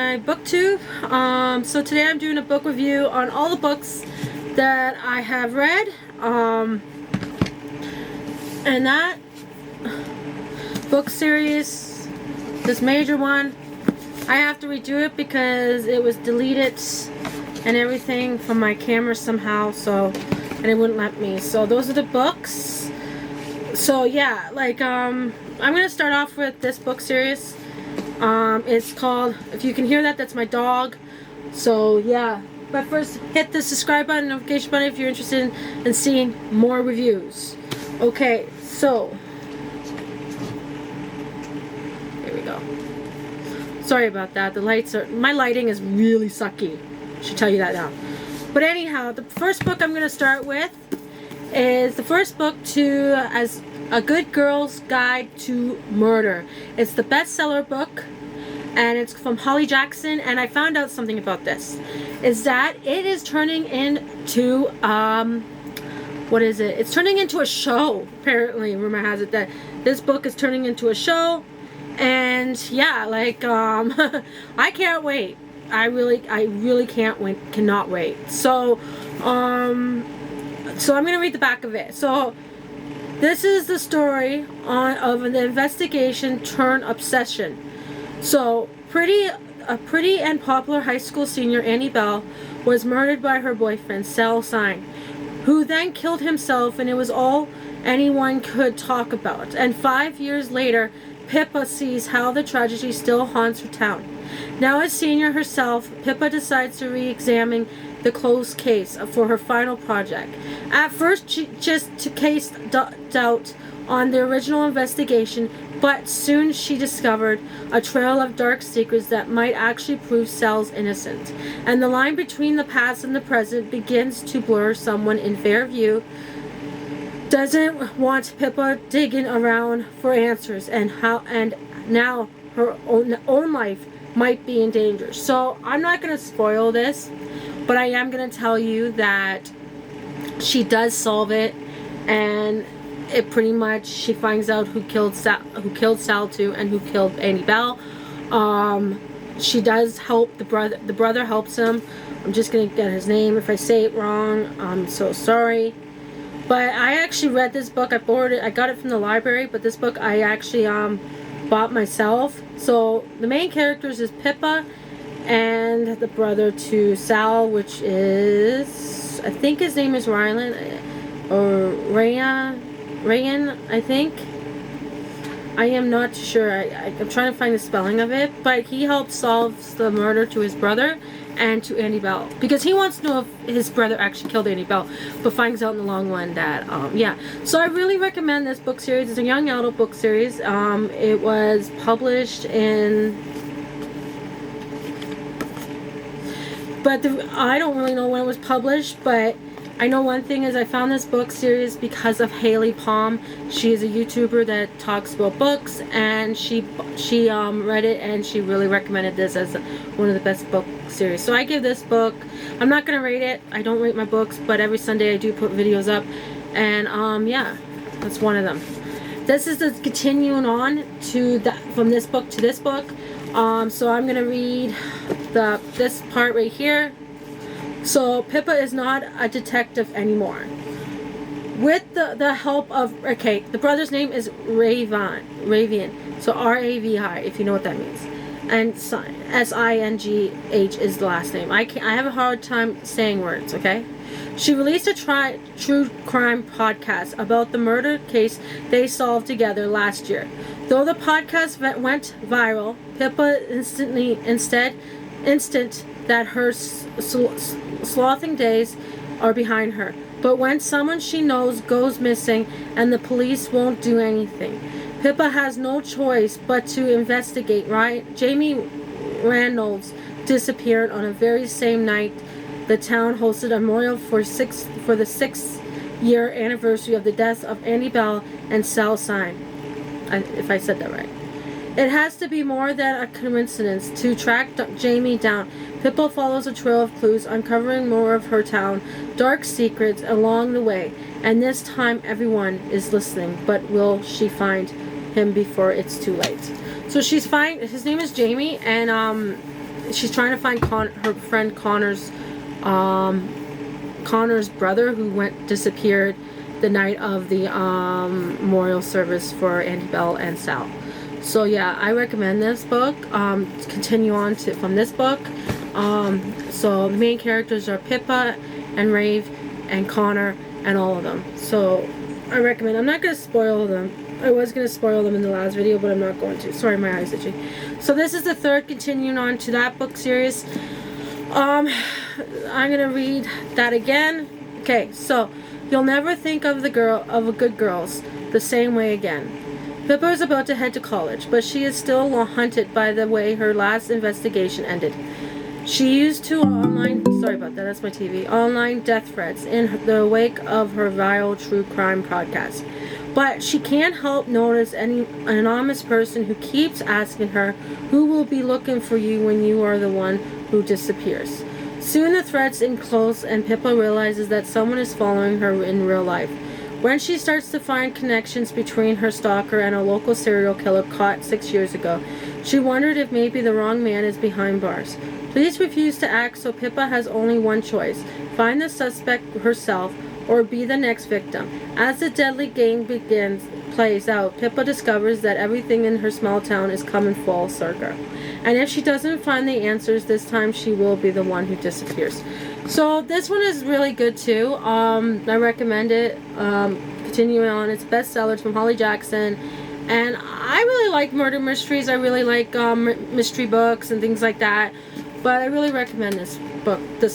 my booktube. So today I'm doing a book review on all the books that I have read. And that book series, this major one, I have to redo it because it was deleted and everything from my camera somehow, and it wouldn't let me. So those are the books. So yeah, I'm gonna start off with this book series. It's called, if you can hear that, that's my dog. So yeah, but first hit the subscribe button, notification button if you're interested in seeing more reviews. Okay, so here we go. Sorry about that. My lighting is really sucky. I should tell you that now. But anyhow, the first book I'm going to start with is the first book as A Good Girl's Guide to Murder. It's the bestseller book, and it's from Holly Jackson. And I found out something about this, is that it is turning into what is it? It's turning into a show. Apparently, rumor has it that this book is turning into a show. And yeah, I can't wait. I really can't wait. Cannot wait. So I'm gonna read the back of it. So this is the story of an investigation turn obsession. So a pretty and popular high school senior, Annie Bell, was murdered by her boyfriend, Sal Sine, who then killed himself, and it was all anyone could talk about. And 5 years later, Pippa sees how the tragedy still haunts her town. Now a senior herself, Pippa decides to re-examine the closed case for her final project. At first, she just cast doubt on the original investigation, but soon she discovered a trail of dark secrets that might actually prove Sal's innocent. And the line between the past and the present begins to blur. Someone in Fairview doesn't want Pippa digging around for answers, and now her own life might be in danger. So I'm not going to spoil this, but I am going to tell you that she does solve it, and it pretty much, she finds out who killed Sal too, and who killed Annie Bell. She does help the brother. The brother helps him. I'm just going to get his name. If I say it wrong, I'm so sorry. But I actually read this book. I got it from the library, but this book I actually bought myself. So the main characters is Pippa and the brother to Sal, which is, I think his name is Rylan or Rayan, I think. I am not sure. I'm trying to find the spelling of it, but he helped solve the murder to his brother and to Annie Bell, because he wants to know if his brother actually killed Annie Bell, but finds out in the long run that yeah. So I really recommend this book series. It's a young adult book series. It was published in, but I don't really know when it was published, but I know one thing is I found this book series because of Haley Palm. She is a YouTuber that talks about books, and she read it, and she really recommended this as one of the best book series. So I give this book, I'm not going to rate it. I don't rate my books, but every Sunday I do put videos up, and yeah, that's one of them. This is the continuing on from this book to this book. So I'm going to read this part right here. So Pippa is not a detective anymore. With the help of, okay, the brother's name is Ravian. So R-A-V-I, if you know what that means. And S-I-N-G-H is the last name. I have a hard time saying words, okay? She released a true crime podcast about the murder case they solved together last year. Though the podcast went viral, Pippa instant that her slothing days are behind her. But when someone she knows goes missing and the police won't do anything, Pippa has no choice but to investigate, right? Jamie Reynolds disappeared on the very same night the town hosted a memorial for the 6th-year anniversary of the deaths of Annie Bell and Sal Sine, if I said that right. It has to be more than a coincidence to track Jamie down. Pippa follows a trail of clues, uncovering more of her town, dark secrets along the way, and this time everyone is listening. But will she find him before it's too late? So she's fine. His name is Jamie, and she's trying to find her friend Connor's brother who disappeared the night of the memorial service for Auntie Belle and Sal. So yeah, I recommend this book. Continue on from this book. So the main characters are Pippa and Rave and Connor and all of them. So I recommend. I'm not going to spoil them. I was going to spoil them in the last video, but I'm not going to. Sorry, my eyes itchy. So this is the third, continuing on to that book series. I'm going to read that again. Okay, so you'll never think of a good girls the same way again. Pippa is about to head to college, but she is still haunted by the way her last investigation ended. She used to online death threats in the wake of her vile true crime podcast. But she can't help notice an anonymous person who keeps asking her who will be looking for you when you are the one who disappears. Soon the threats enclose and Pippa realizes that someone is following her in real life. When she starts to find connections between her stalker and a local serial killer caught 6 years ago, she wondered if maybe the wrong man is behind bars. Police refuse to act, so Pippa has only one choice: find the suspect herself or be the next victim. As the deadly game plays out, Pippa discovers that everything in her small town is coming full circle. And if she doesn't find the answers this time, she will be the one who disappears. So this one is really good too. I recommend it. Continuing on, it's bestseller. It's from Holly Jackson. And I really like murder mysteries. I really like mystery books and things like that. But I really recommend this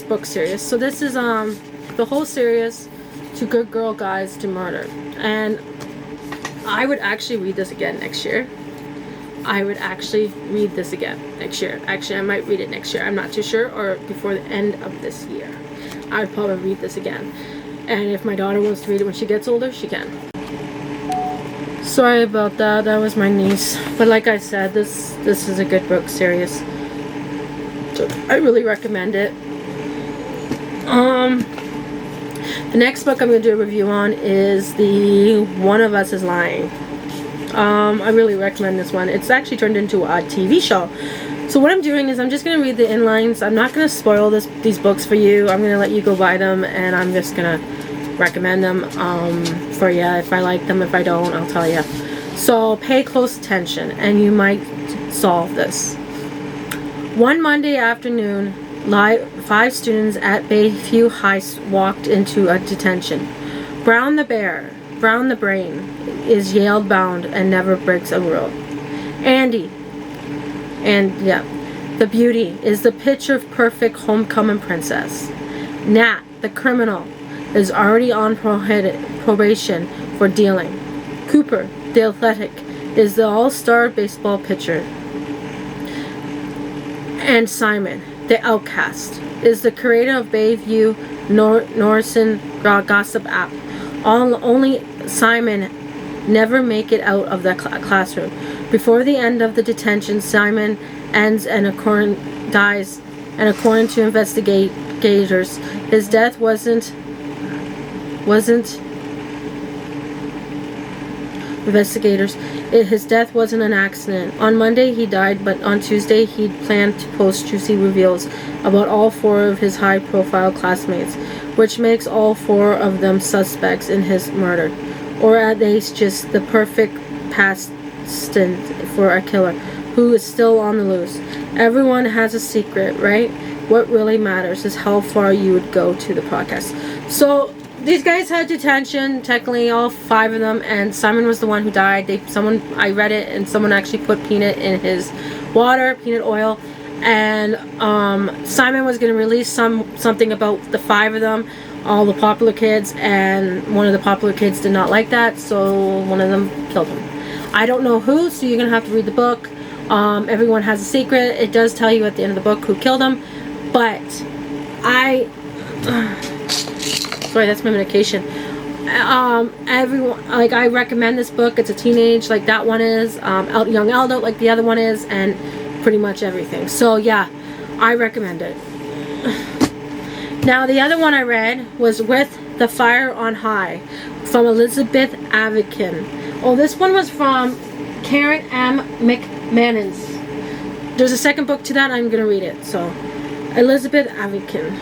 book series. So this is the whole series, To Good Girl Guides to Murder. And I would actually read this again next year. Actually, I might read it next year. I'm not too sure. Or before the end of this year. I would probably read this again. And if my daughter wants to read it when she gets older, she can. Sorry about that. That was my niece. But like I said, this is a good book series. So I really recommend it. The next book I'm going to do a review on is the One of Us is Lying. I really recommend this one. It's actually turned into a TV show. So what I'm doing is I'm just going to read the inlines. I'm not going to spoil these books for you. I'm going to let you go buy them, and I'm just going to recommend them for you. If I like them, if I don't, I'll tell you. So pay close attention, and you might solve this. One Monday afternoon, 5 students at Bayview High walked into a detention. Brown the brain, is Yale bound and never breaks a rule. Andy, the beauty, is the picture perfect homecoming princess. Nat, the criminal, is already on probation for dealing. Cooper, the athletic, is the all-star baseball pitcher. And Simon, the outcast, is the creator of Bayview Norrison gossip app. Only Simon never make it out of the classroom. Before the end of the detention, Simon ends and dies, and according to investigators, his death wasn't an accident. On Monday he died, but on Tuesday he planned to post juicy reveals about all 4 of his high-profile classmates, which makes all 4 of them suspects in his murder, or at least just the perfect past stint for a killer who is still on the loose. Everyone has a secret, right? What really matters is how far you would go to the podcast. So these guys had detention, technically all 5 of them, and Simon was the one who died. I read it, and someone actually put peanut in his water, peanut oil, and Simon was going to release something about the 5 of them, all the popular kids, and one of the popular kids did not like that, so one of them killed him. I don't know who, so you're going to have to read the book. Everyone has a secret. It does tell you at the end of the book who killed him, but sorry, that's my medication. Everyone, I recommend this book. It's a teenage, like that one is, young adult, like the other one is, and pretty much everything. So yeah, I recommend it. Now the other one I read was With the Fire on High from Elizabeth Avikin. Oh, this one was from Karen M. McManus. there's a second book to that. I'm going to read it. So, Elizabeth Avikin.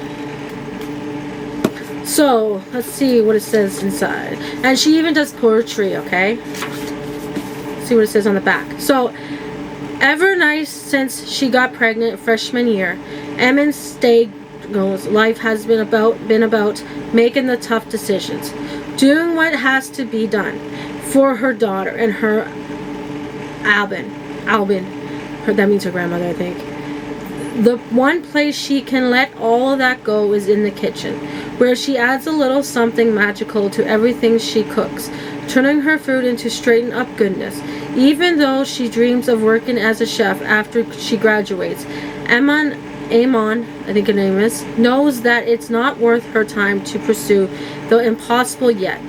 So, let's see what it says inside. And she even does poetry, okay? Let's see what it says on the back. So, ever nice since she got pregnant freshman year, Emmon stayed goes. Life has been about making the tough decisions, doing what has to be done for her daughter and her Albin. That means her grandmother, I think. The one place she can let all of that go is in the kitchen, where she adds a little something magical to everything she cooks, turning her food into straightened up goodness. Even though she dreams of working as a chef after she graduates, Amon, I think her name is, knows that it's not worth her time to pursue the impossible yet.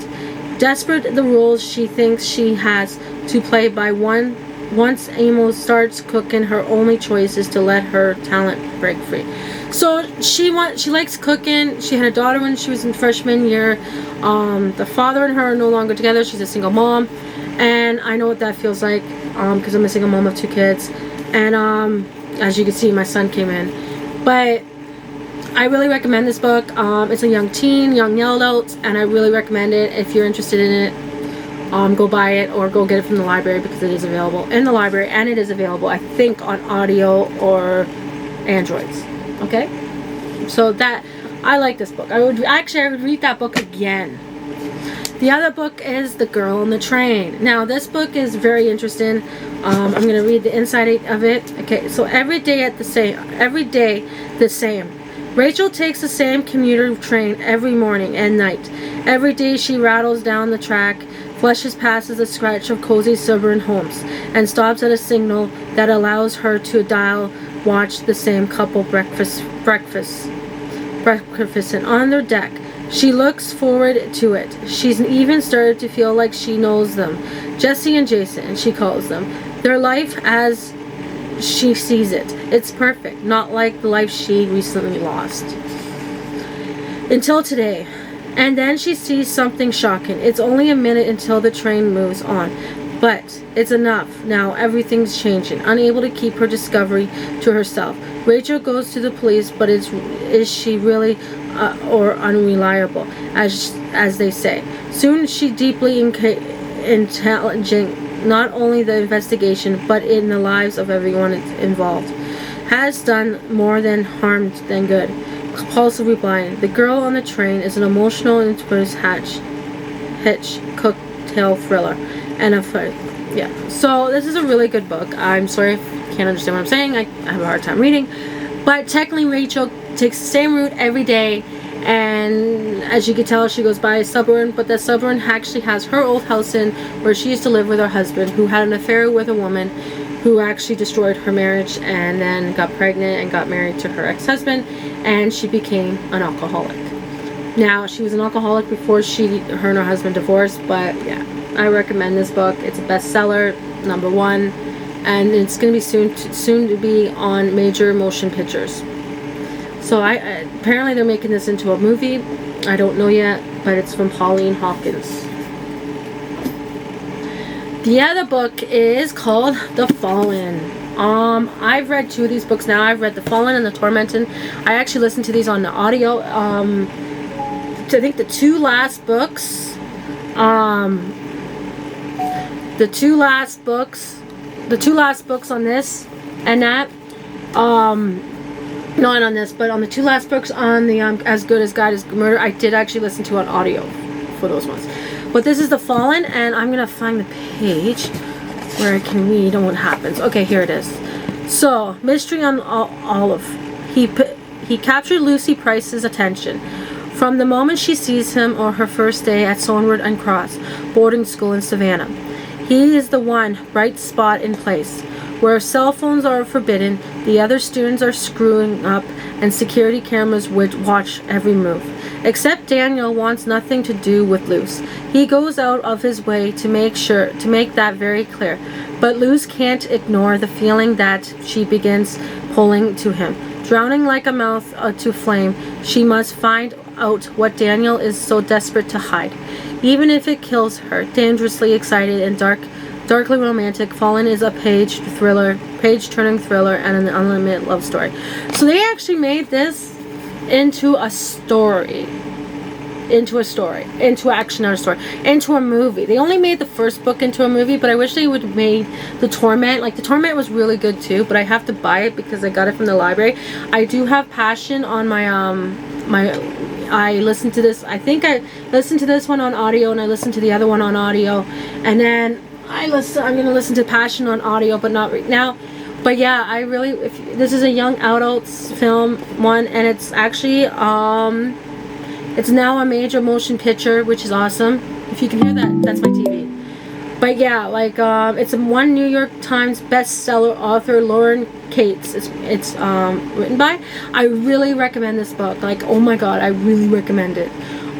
Desperate the roles she thinks she has to play by once Amos starts cooking, her only choice is to let her talent break free. So she likes cooking. She had a daughter when she was in freshman year. The father and her are no longer together. She's a single mom, and I know what that feels like because I'm a single mom of 2 kids. And as you can see, my son came in. But I really recommend this book. It's a young teen, young adult, and I really recommend it. If you're interested in it, go buy it or go get it from the library because it is available in the library, and it is available, I think, on audio or Androids. Okay? So that, I like this book. I would read that book again. The other book is The Girl on the Train. Now, this book is very interesting. I'm going to read the inside of it. Okay, so every day the same. Rachel takes the same commuter train every morning and night. Every day she rattles down the track, flashes past a stretch of cozy suburban homes, and stops at a signal that allows her to watch the same couple breakfast on their deck. She looks forward to it. She's even started to feel like she knows them. Jesse and Jason, she calls them. Their life as she sees it. It's perfect, not like the life she recently lost. Until today. And then she sees something shocking. It's only a minute until the train moves on. But it's enough. Now everything's changing. Unable to keep her discovery to herself, Rachel goes to the police, but is she really or unreliable, as they say? Soon she deeply intelligent, not only the investigation, but in the lives of everyone involved. Has done more than harm than good. Compulsively blind. The Girl on the Train is an emotional and twist hitch cocktail thriller. And yeah. So this is a really good book. I'm sorry if you can't understand what I'm saying. I have a hard time reading. But technically Rachel takes the same route every day. And as you can tell, she goes by a suburban. But that suburban actually has her old house in where she used to live with her husband, who had an affair with a woman who actually destroyed her marriage and then got pregnant and got married to her ex-husband. And she became an alcoholic. Now, she was an alcoholic before her and her husband divorced. But yeah. I recommend this book. It's a bestseller, #1, and it's going to be soon to be on major motion pictures. So apparently they're making this into a movie. I don't know yet, but it's from Pauline Hawkins. The other book is called The Fallen. I've read 2 of these books now. I've read The Fallen and The Tormented. I actually listened to these on the audio. I think the 2 last books. The two last books on this and that, not on this, but on the 2 last books on the As Good as God is Murder, I did actually listen to on audio for those ones. But this is The Fallen, and I'm gonna find the page where I can read on what happens. Okay, here it is. So, mystery on Olive. He captured Lucy Price's attention from the moment she sees him or her first day at Sonward and Cross boarding school in Savannah. He is the one bright spot in place. Where cell phones are forbidden, the other students are screwing up, and security cameras watch every move. Except Daniel wants nothing to do with Luce. He goes out of his way to make that very clear. But Luce can't ignore the feeling that she begins pulling to him. Drowning like a moth to flame, she must find out what Daniel is so desperate to hide. Even if it kills her, dangerously excited and dark darkly romantic. Fallen is a page-turning thriller, and an unlimited love story. So they actually made this into a story. Into a movie. They only made the first book into a movie, but I wish they would have made The Torment. Like, The Torment was really good too, but I have to buy it because I got it from the library. I do have Passion on my I listened to this. I think I listened to this one on audio, and I listened to the other one on audio, and then I'm gonna listen to Passion on audio, but not right now. But yeah, this is a young adults film one, and it's actually it's now a major motion picture, which is awesome. If you can hear that, that's my TV. But yeah, like it's a one New York Times bestseller author, Lauren Cates. It's written by. I really recommend this book. Like, oh my god, I really recommend it.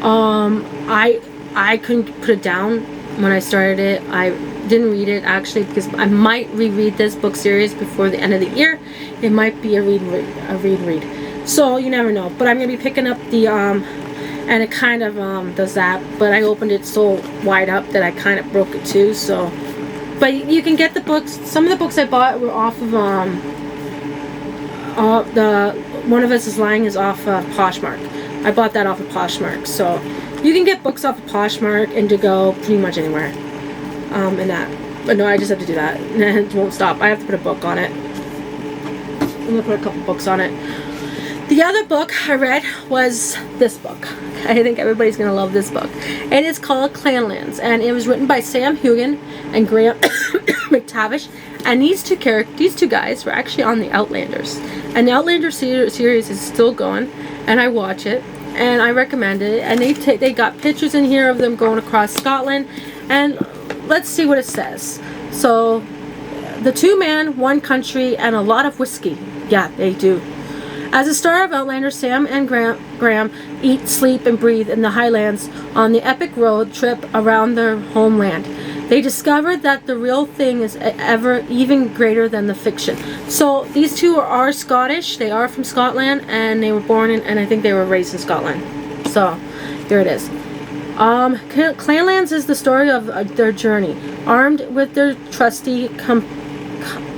I couldn't put it down when I started it. I didn't read it actually because I might reread this book series before the end of the year. It might be a read. So you never know. But I'm gonna be picking up the and it kind of does that, but I opened it so wide up that I kind of broke it too. So, but you can get the books. Some of the books I bought were off of the One of Us is Lying is off of Poshmark. I bought that off of Poshmark, so you can get books off of Poshmark, Indigo, pretty much anywhere. And that, but no, I just have to do that. It won't stop. I have to put a book on it. I'm gonna put a couple books on it. The other book I read was this book. I think everybody's going to love this book. It is called Clanlands, and it was written by Sam Hugan and Graham McTavish. And these two guys were actually on the Outlanders. And the Outlanders series is still going, and I watch it, and I recommend it. And they got pictures in here of them going across Scotland, and let's see what it says. So, the 2-man, 1 country, and a lot of whiskey. Yeah, they do. As a star of Outlanders, Sam and Graham eat, sleep, and breathe in the Highlands on the epic road trip around their homeland. They discovered that the real thing is even greater than the fiction. So these two are Scottish. They are from Scotland, and they were born in, and I think they were raised in Scotland. So here it is. Clanlands is the story of their journey. Armed with their trusty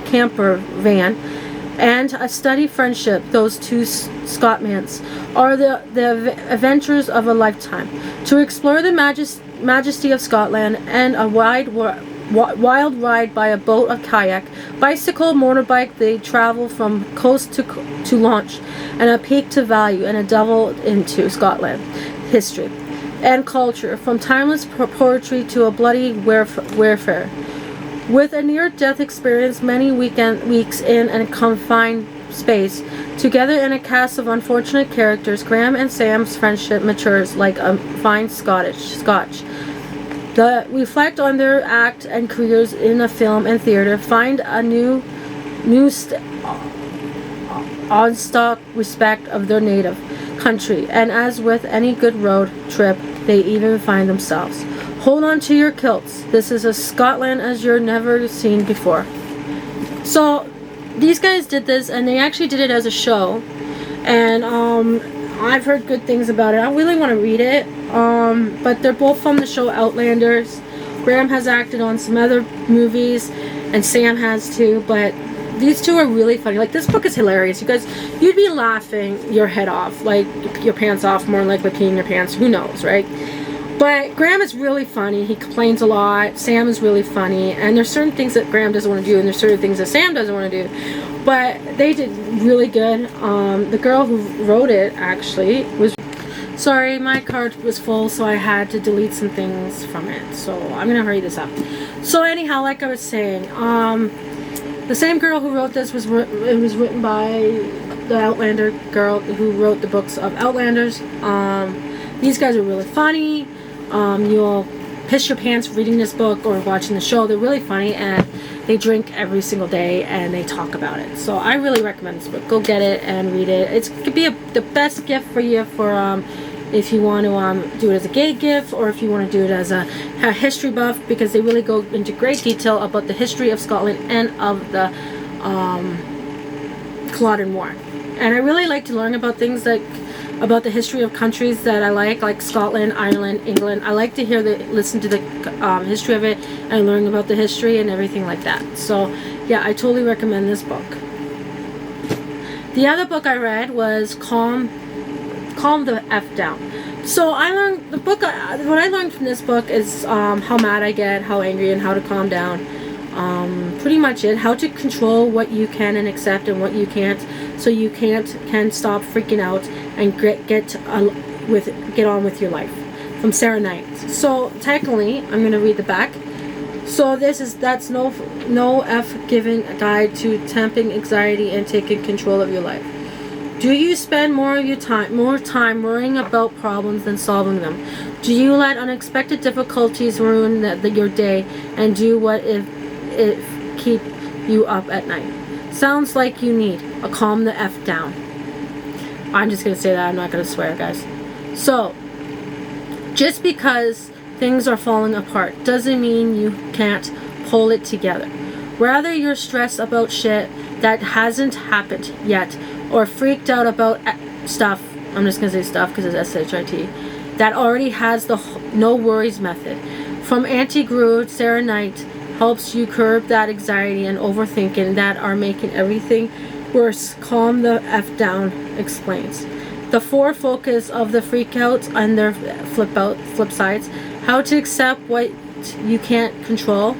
camper van and a steady friendship, those two Scotsmans are the adventures of a lifetime. To explore the majesty of Scotland and a wild ride by a boat or kayak, bicycle, motorbike, they travel from coast to launch, and a peak to value, and a delve into Scotland history and culture, from timeless poetry to a bloody warfare. With a near-death experience, many weeks in a confined space, together in a cast of unfortunate characters, Graham and Sam's friendship matures like a fine Scotch. Reflect on their act and careers in the film and theater, find a new on-stock respect of their native country, and as with any good road trip, they even find themselves. Hold on to your kilts. This is a Scotland as you've never seen before. So these guys did this, and they actually did it as a show, and I've heard good things about it. I really want to read it, but they're both from the show Outlanders. Graham has acted on some other movies, and Sam has too, but these two are really funny. Like, this book is hilarious. You guys, you'd be laughing your head off, like your pants off, more likely peeing your pants, who knows, right? But Graham is really funny. He complains a lot. Sam is really funny. And there's certain things that Graham doesn't want to do, and there's certain things that Sam doesn't want to do. But they did really good. The girl who wrote it, actually, was... Sorry, my card was full, so I had to delete some things from it. So I'm going to hurry this up. So anyhow, like I was saying, the same girl who wrote this was written by the Outlander girl who wrote the books of Outlanders. These guys are really funny. You'll piss your pants reading this book or watching the show. They're really funny, and they drink every single day, and they talk about it. So I really recommend this book. Go get it and read it. It could be the best gift for you for if you want to do it as a gay gift, or if you want to do it as a history buff, because they really go into great detail about the history of Scotland and of the Culloden War. And I really like to learn about things like about the history of countries that I like Scotland, Ireland, England. I like to listen to the history of it and learn about the history and everything like that. So yeah, I totally recommend this book. The other book I read was Calm the F Down. So I learned what I learned from this book is how mad I get, how angry, and how to calm down. Pretty much it. How to control what you can and accept and what you can't, so you can stop freaking out and get on with your life. From Sarah Knight. So technically, I'm gonna read the back. So that's no F given guide to tamping anxiety and taking control of your life. Do you spend more time worrying about problems than solving them? Do you let unexpected difficulties ruin your day and do what if keep you up at night? Sounds like you need a calm the F down. I'm just gonna say that. I'm not gonna swear, guys. So just because things are falling apart doesn't mean you can't pull it together. Whether you're stressed about shit that hasn't happened yet or freaked out about stuff, I'm just going to say stuff because it's S-H-I-T, that already has the no worries method. From Auntie Gru, Sarah Knight helps you curb that anxiety and overthinking that are making everything worse. Calm the F down explains. The 4 focus of the freakouts and their flip sides. How to accept what you can't control.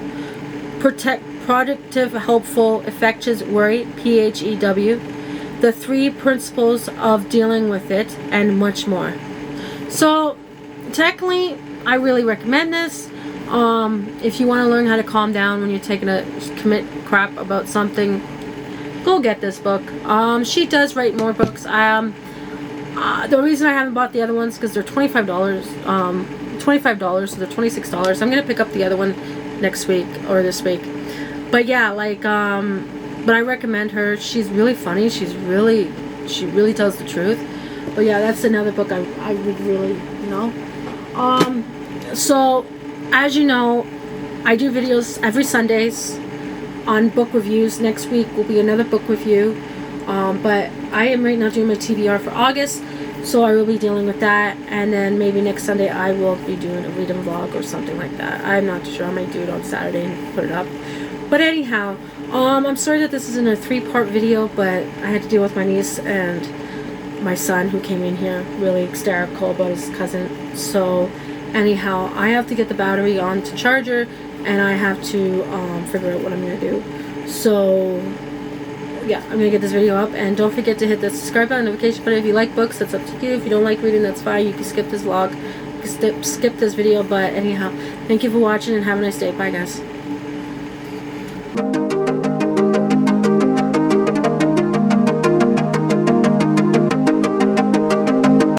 Productive, helpful, infectious worry, PHEW. The 3 principles of dealing with it, and much more. So, technically, I really recommend this. If you want to learn how to calm down when you're taking a commit crap about something, go get this book. She does write more books. The reason I haven't bought the other ones because they're $25. $25, so they're $26. I'm gonna pick up the other one next week or this week. But yeah, but I recommend her. She's really funny. She really tells the truth. But yeah, that's another book I would really, So as you know, I do videos every Sundays on book reviews. Next week will be another book review. But I am right now doing my TBR for August, so I will be dealing with that, and then maybe next Sunday I will be doing a read and vlog or something like that. I'm not sure. I might do it on Saturday and put it up. But anyhow, I'm sorry that this isn't a 3-part video, but I had to deal with my niece and my son who came in here really hysterical about his cousin. So anyhow, I have to get the battery on to charger, and I have to figure out what I'm going to do. So yeah, I'm gonna get this video up, and don't forget to hit the subscribe button, notification button. If you like books, that's up to you. If you don't like reading, that's fine. You can skip this vlog, you can skip this video. But anyhow, thank you for watching and have a nice day. Bye, guys.